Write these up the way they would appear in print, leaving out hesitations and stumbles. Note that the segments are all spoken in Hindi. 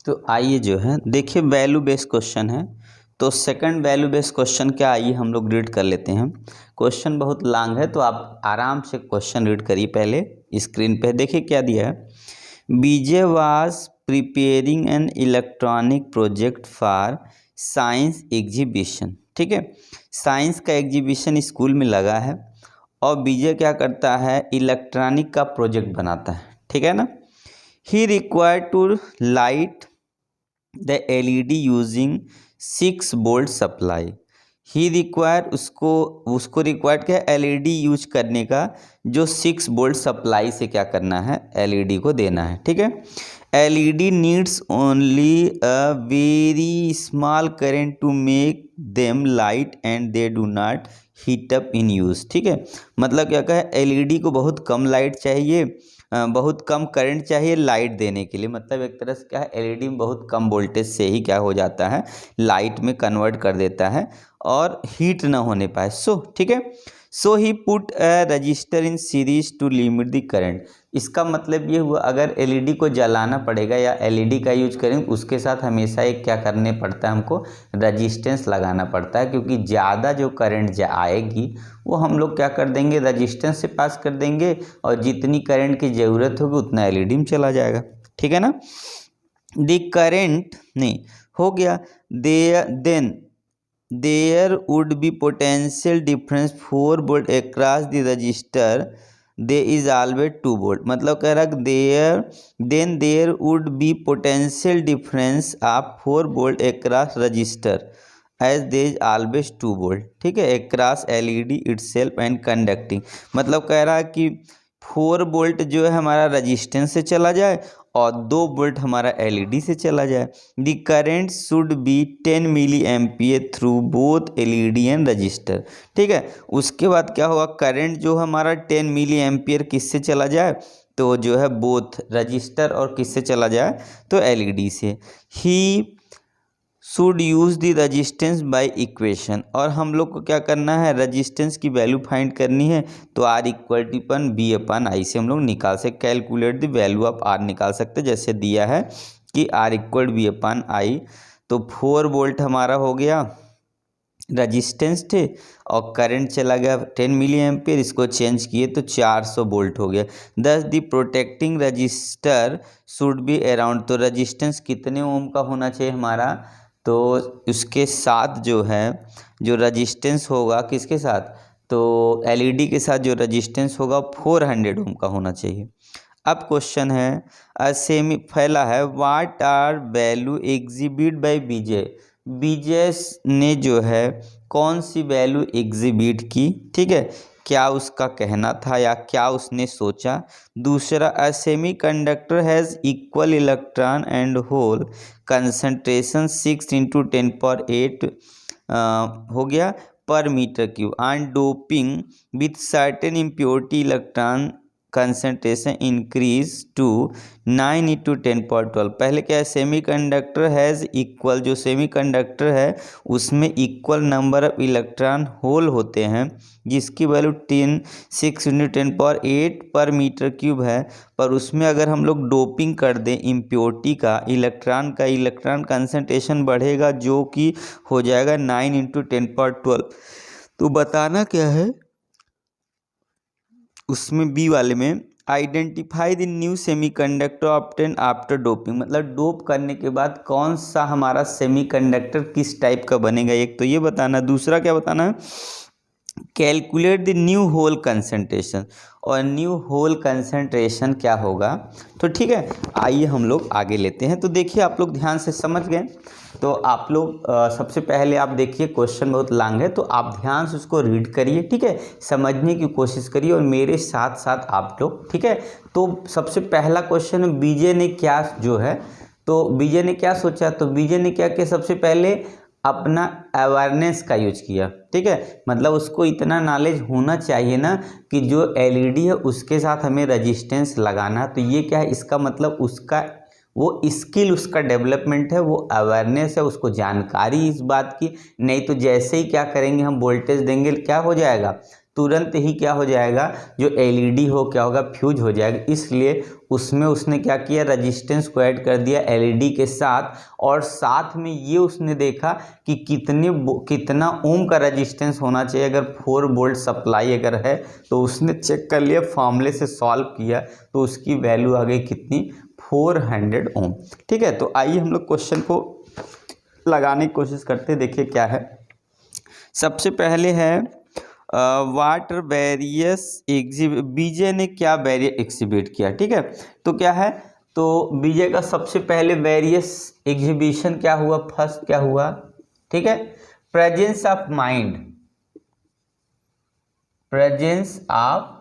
तो आइए जो है देखिए वैल्यू बेस्ड क्वेश्चन है। तो सेकंड वैल्यू बेस्ड क्वेश्चन क्या, आइए हम लोग रीड कर लेते हैं। क्वेश्चन बहुत लॉन्ग है तो आप आराम से क्वेश्चन रीड करिए। पहले स्क्रीन पे देखिए क्या दिया है। B J was preparing an electronic project for science exhibition. ठीक है, साइंस का एग्जीबिशन स्कूल में लगा है और बीजे क्या करता है, इलेक्ट्रॉनिक का प्रोजेक्ट बनाता है। ठीक है ना। He required to light the LED using 6 volt supply. He require उसको रिक्वायर्ड क्या है, LED यूज करने का, जो 6 वोल्ट सप्लाई से क्या करना है, LED को देना है। ठीक है। LED needs only a very small current to make them light and they do not heat up in use. ठीक है, मतलब क्या कहा, LED को बहुत कम लाइट चाहिए, बहुत कम करंट चाहिए लाइट देने के लिए। मतलब एक तरह से क्या है, LED में बहुत कम वोल्टेज से ही क्या हो जाता है, लाइट में कन्वर्ट कर देता है और हीट ना होने पाए। ठीक है। So he put a resistor in series to limit the current. इसका मतलब ये हुआ, अगर LED को जलाना पड़ेगा या LED का यूज करेंगे, उसके साथ हमेशा एक क्या करने पड़ता है, हमको रजिस्टेंस लगाना पड़ता है, क्योंकि ज़्यादा जो करंट आएगी वो हम लोग क्या कर देंगे, रजिस्टेंस से पास कर देंगे और जितनी करंट की ज़रूरत होगी उतना LED में चला जाएगा। ठीक है ना। द करंट नहीं हो गया, then there would be potential difference 4 volt across the register, they is always 2 volt. मतलब कह रहा there would be potential difference of 4 volt across register as they is always 2 volt. ठीक है, across LED itself and conducting. मतलब कह रहा है कि 4 वोल्ट जो है हमारा रजिस्टेंस से चला जाए और 2 वोल्ट हमारा LED से चला जाए। The current should be 10 milliampere through both LED and register. ठीक है, उसके बाद क्या होगा, करंट जो हमारा 10 मिली एम्पियर किससे चला जाए, तो जो है बोथ रजिस्टर और किससे चला जाए, तो LED से। He should use the resistance by equation. और हम लोग को क्या करना है, रजिस्टेंस की वैल्यू फाइंड करनी है, तो R = B/I से हम लोग निकाल सकते, calculate the value of R निकाल सकते। जैसे दिया है कि R = B/I, तो 4 वोल्ट हमारा हो गया रजिस्टेंस थे और करंट चला गया 10 मिली एम्पियर, इसको चेंज किए तो 400 वोल्ट हो गया। Thus the protecting resistor should be around. तो रजिस्टेंस कितने ओम का होना चाहिए हमारा, तो उसके साथ जो है जो रजिस्टेंस होगा, किसके साथ, तो LED के साथ जो रजिस्टेंस होगा 400 ओम का होना चाहिए। अब क्वेश्चन है सेमी पहला है, what are value exhibit by B J. B J ने जो है कौन सी वैल्यू एग्जिबिट की। ठीक है, क्या उसका कहना था या क्या उसने सोचा। दूसरा, a semiconductor has equal electron and hole concentration 6 × 10⁸ हो गया पर metre cube, and doping with certain impurity electron concentration increase to 9 × 10⁻12। पहले क्या है, सेमीकंडक्टर हैज़ इक्वल, जो सेमीकंडक्टर है उसमें equal number of electron hole होते हैं, जिसकी वैल्यू 6 × 10⁸ पर मीटर क्यूब है। पर उसमें अगर हम लोग डोपिंग कर दें इम्प्योरिटी का इलेक्ट्रॉन कंसंट्रेशन बढ़ेगा, जो कि हो जाएगा 9 × 10⁻12। तो बताना क्या है उसमें, बी वाले में, identify the new semiconductor obtain after doping. मतलब डोप करने के बाद कौन सा हमारा सेमीकंडक्टर किस टाइप का बनेगा, एक तो ये बताना। दूसरा क्या बताना है, calculate the new hole concentration. और न्यू होल कंसंट्रेशन क्या होगा, तो ठीक है आइए हम लोग आगे लेते हैं। तो देखिए आप लोग ध्यान से समझ गए, तो आप लोग सबसे पहले आप देखिए क्वेश्चन बहुत लॉन्ग है, तो आप ध्यान से उसको रीड करिए। ठीक है, समझने की कोशिश करिए और मेरे साथ साथ आप लोग। ठीक है, तो सबसे पहला क्वेश्चन, बीजे ने क्या जो है, तो बीजे ने क्या सोचा, तो बीजे ने क्या किया, सबसे पहले अपना अवेयरनेस का यूज किया। ठीक है, मतलब उसको इतना नॉलेज होना चाहिए ना कि जो LED है उसके साथ हमें रजिस्टेंस लगाना। तो ये क्या है, इसका मतलब उसका वो स्किल, उसका डेवलपमेंट है, वो अवेयरनेस है, उसको जानकारी इस बात की। नहीं तो जैसे ही क्या करेंगे हम वोल्टेज देंगे, क्या हो जाएगा, तुरंत ही क्या हो जाएगा, जो एलईडी हो क्या होगा, फ्यूज हो जाएगा। इसलिए उसमें उसने क्या किया, रजिस्टेंस को ऐड कर दिया एलईडी के साथ, और साथ में ये उसने देखा कि कितना ओम का रजिस्टेंस होना चाहिए। अगर 4 वोल्ट सप्लाई अगर है तो उसने चेक कर लिया, फॉर्मूले से सॉल्व किया, तो उसकी वैल्यू आ गई कितनी, 400 ओम। ठीक है, तो आइए हम लोग क्वेश्चन को लगाने की कोशिश करते हैं। देखिए क्या है, सबसे पहले है वाट वेरियस बीजे ने क्या बैरियर एग्जिबिट किया। ठीक है, तो क्या है, तो बीजे का सबसे पहले वेरियस एग्जीबिशन क्या हुआ, फर्स्ट क्या हुआ, ठीक है, presence of mind, presence of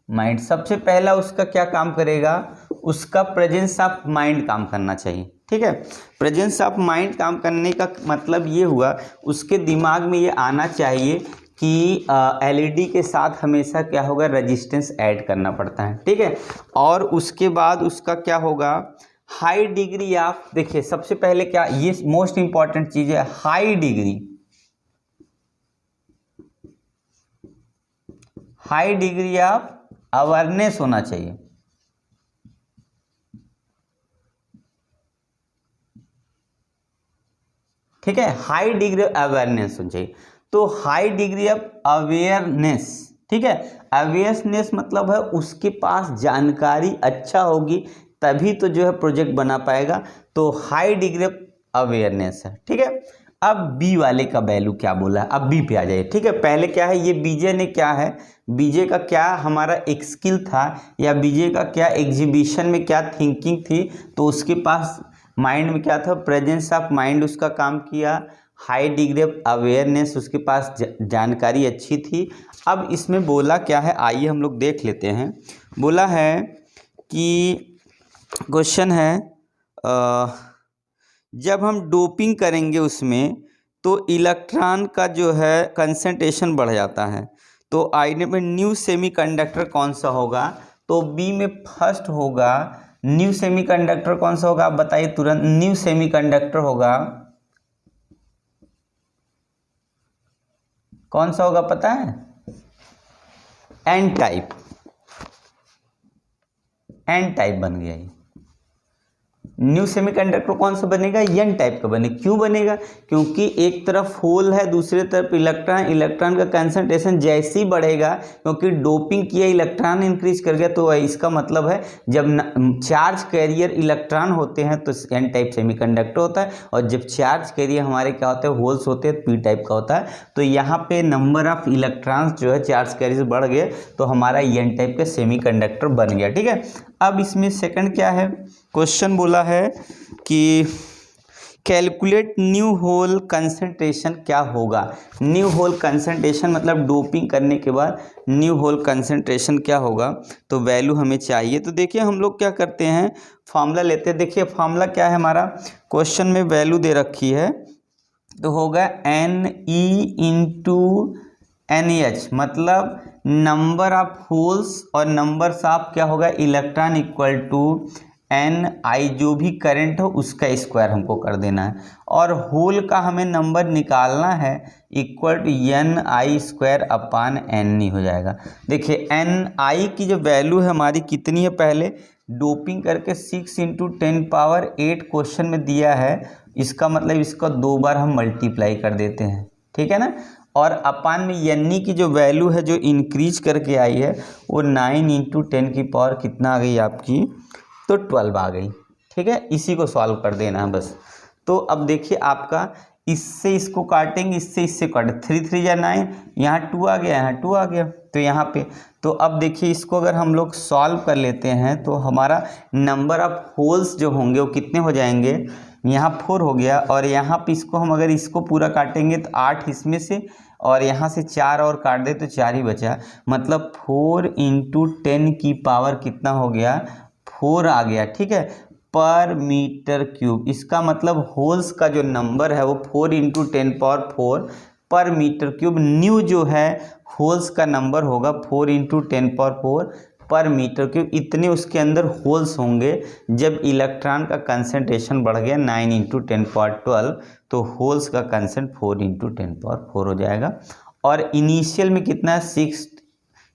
mind. सबसे पहला उसका क्या काम करेगा, उसका प्रेजेंस ऑफ माइंड काम करना चाहिए। ठीक है, प्रेजेंस ऑफ माइंड काम करने का मतलब ये हुआ, उसके दिमाग में ये आना चाहिए कि एलईडी के साथ हमेशा क्या होगा, रेजिस्टेंस ऐड करना पड़ता है। ठीक है, और उसके बाद उसका क्या होगा, हाई डिग्री ऑफ, देखिए सबसे पहले क्या, ये मोस्ट इंपॉर्टेंट चीज है, हाई डिग्री ऑफ अवेयरनेस होना चाहिए। ठीक है, हाई डिग्री ऑफ अवेयरनेस होनी चाहिए। तो हाई डिग्री ऑफ अवेयरनेस, ठीक है, अवेयरनेस मतलब है उसके पास जानकारी अच्छा होगी तभी तो जो है प्रोजेक्ट बना पाएगा। तो हाई डिग्री ऑफ अवेयरनेस है। ठीक है, अब बी वाले का वैल्यू क्या बोला है, अब बी पे आ जाइए। ठीक है, पहले क्या है, ये बीजे ने क्या है, बीजे का क्या हमारा एक स्किल था, या बीजे का क्या एग्जीबिशन में क्या थिंकिंग थी, तो उसके पास माइंड में क्या था, प्रेजेंस ऑफ माइंड उसका काम किया, हाई डिग्री ऑफ अवेयरनेस, उसके पास जानकारी अच्छी थी। अब इसमें बोला क्या है, आइए हम लोग देख लेते हैं। बोला है कि क्वेश्चन है जब हम डोपिंग करेंगे उसमें तो इलेक्ट्रॉन का जो है कंसंट्रेशन बढ़ जाता है। तो आई में न्यू सेमीकंडक्टर कौन सा होगा, तो बी में फर्स्ट होगा न्यू सेमीकंडक्टर। कौन सा होगा आप बताइए तुरंत, न्यू सेमीकंडक्टर होगा, कौन सा होगा पता है, एन टाइप, एन टाइप बन गया ये। न्यू सेमीकंडक्टर कौन सा बनेगा, एन टाइप का बनेगा। क्यों बनेगा, क्योंकि एक तरफ होल है, दूसरी तरफ इलेक्ट्रॉन, इलेक्ट्रॉन का कंसंट्रेशन जैसे ही बढ़ेगा, क्योंकि डोपिंग किया इलेक्ट्रॉन इंक्रीज कर गया, तो इसका मतलब है जब चार्ज कैरियर इलेक्ट्रॉन होते हैं तो एन टाइप सेमीकंडक्टर होता है, और जब चार्ज कैरियर हमारे क्या होते हैं, होल्स होते हैं, पी टाइप का होता है। तो यहाँ पे नंबर ऑफ इलेक्ट्रॉन्स जो है चार्ज कैरियर बढ़ गए, तो हमारा एन टाइप का सेमीकंडक्टर बन गया। ठीक है, अब इसमें सेकंड क्या है, क्वेश्चन बोला है कि कैलकुलेट न्यू होल कंसंट्रेशन क्या होगा। न्यू होल कंसंट्रेशन मतलब डोपिंग करने के बाद न्यू होल कंसंट्रेशन क्या होगा, तो वैल्यू हमें चाहिए। तो देखिए हम लोग क्या करते हैं, फार्मूला लेते हैं। देखिए फार्मूला क्या है हमारा, क्वेश्चन में वैल्यू दे रखी है, तो होगा NE/NH, मतलब नंबर ऑफ होल्स और नंबर्स ऑफ क्या होगा, इलेक्ट्रॉन, इक्वल टू NI, जो भी करंट हो उसका स्क्वायर हमको कर देना है, और होल का हमें नंबर निकालना है, equal to NI² upon NE हो जाएगा। देखिए NI की जो वैल्यू है हमारी कितनी है, पहले डोपिंग करके 6 × 10⁸ क्वेश्चन में दिया है, इसका मतलब इसका 2 बार हम मल्टीप्लाई कर देते हैं। ठीक है ना, और अपान में NE की जो वैल्यू है जो इंक्रीज करके आई है वो 9 × 10⁻, कितना आ गई आपकी, तो 12 आ गई। ठीक है, इसी को सॉल्व कर देना है बस। तो अब देखिए आपका इससे इसको काटेंगे, इससे इससे काटें, 3 3 या 9, यहाँ 2 आ गया, यहाँ 2 आ गया, तो यहाँ पे तो अब देखिए इसको अगर हम लोग सॉल्व कर लेते हैं तो हमारा नंबर ऑफ होल्स जो होंगे वो कितने हो जाएंगे, यहाँ 4 हो गया, और यहाँ पे इसको हम अगर इसको पूरा काटेंगे तो 8 इसमें से, और यहाँ से 4 और काट दे तो 4 ही बचा, मतलब 4 × 10⁻, कितना हो गया, 4 आ गया। ठीक है, पर मीटर क्यूब, इसका मतलब होल्स का जो नंबर है वो 4 × 10⁴ पर मीटर क्यूब। न्यू जो है होल्स का नंबर होगा 4 × 10⁴ पर मीटर क्यूब। इतने उसके अंदर होल्स होंगे जब इलेक्ट्रॉन का कंसंट्रेशन बढ़ गया 9 × 10⁻12, तो होल्स का कंसेंट 4 × 10⁴ हो जाएगा। और इनिशियल में कितना 6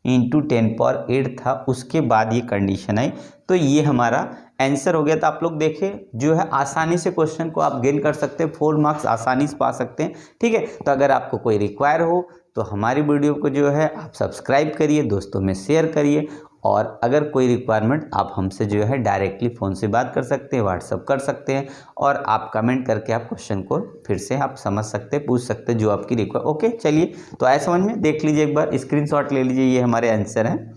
× 10⁸ था, उसके बाद ये कंडीशन आई, तो ये हमारा आंसर हो गया। तो आप लोग देखिए जो है आसानी से क्वेश्चन को आप गेन कर सकते हैं, 4 मार्क्स आसानी से पा सकते हैं। ठीक है, तो अगर आपको कोई रिक्वायर हो तो हमारी वीडियो को जो है आप सब्सक्राइब करिए, दोस्तों में शेयर करिए, और अगर कोई रिक्वायरमेंट आप हमसे जो है डायरेक्टली फ़ोन से बात कर सकते हैं, व्हाट्सअप कर सकते हैं, और आप कमेंट करके आप क्वेश्चन को फिर से आप समझ सकते हैं, पूछ सकते हैं जो आपकी रिक्वायर। ओके, चलिए तो आए समझ में, देख लीजिए एक बार, स्क्रीनशॉट ले लीजिए, ये हमारे आंसर हैं।